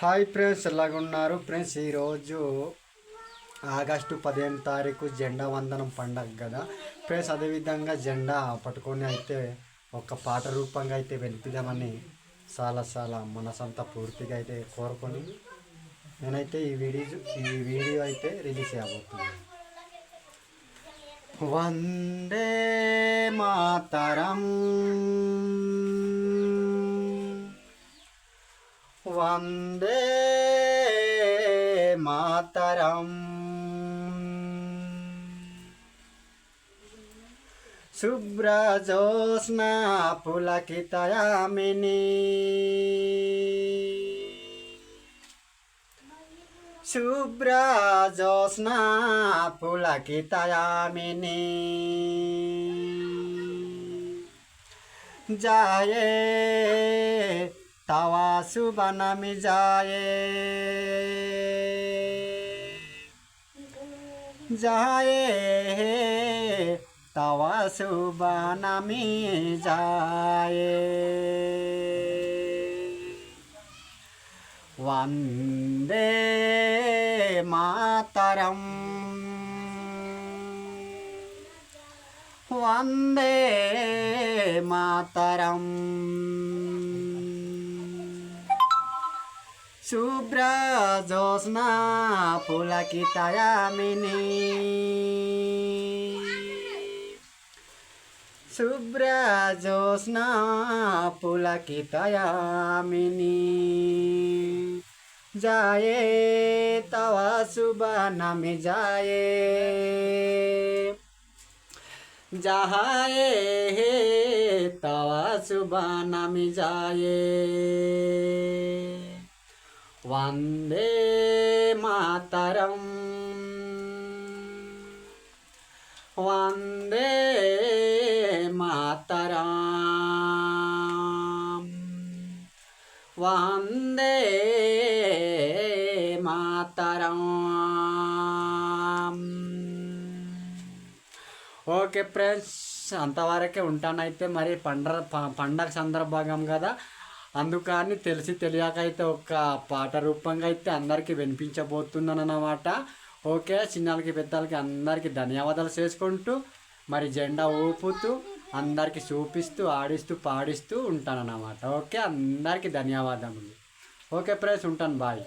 Hi friends, ఎలాగున్నారు friends? ఈరోజు August 15 తారీఖు జెండా వందనం పండగ కదా ఫ్రెండ్స్. అదేవిధంగా జెండా పట్టుకొని అయితే ఒక పాట రూపంగా అయితే వినిపిద్దామని చాలా మనసంతా పూర్తిగా అయితే కోరుకొని నేనైతే ఈ వీడియో అయితే రిలీజ్ చేయబోతున్నాను. వందే మాతరం, వందే మాతరం, శుభ్రజోత్స్నా పులకితయామిని, శుభ్రజోత్స్నా పులకితయామిని, జాయే तवा शुभ नमी जाए, जाए तवा शुभ नमी जाए। वंदे मातरम, वंदे मातरम, शुभ्रजोत्स्ना पुलकितयामिनी, शुभ्रजोत्स्ना पुलकितयामिनी, जाए तव शुभ नमी जाए, जाए तव शुभ नमी जाए। वंदे मातरम, वंदे मातरम, वंदे मातरम। ఓకే ఫ్రెండ్స్, అంతవరకే ఉంటానైతే. మరి పండగ సందర్భంగా కదా, అందుకని తెలియక అయితే ఒక పాట రూపంగా అయితే అందరికీ వినిపించబోతున్నాను అన్నమాట. ఓకే, చిన్నలకి పెద్దలకి అందరికీ ధన్యవాదాలు చేసుకుంటూ మరి జెండా ఊపుతూ అందరికీ చూపిస్తూ ఆడిస్తూ పాడిస్తూ ఉంటానన్నమాట. ఓకే, అందరికీ ధన్యవాదములు. ఓకే ఫ్రెండ్స్, ఉంటాను. బాయ్.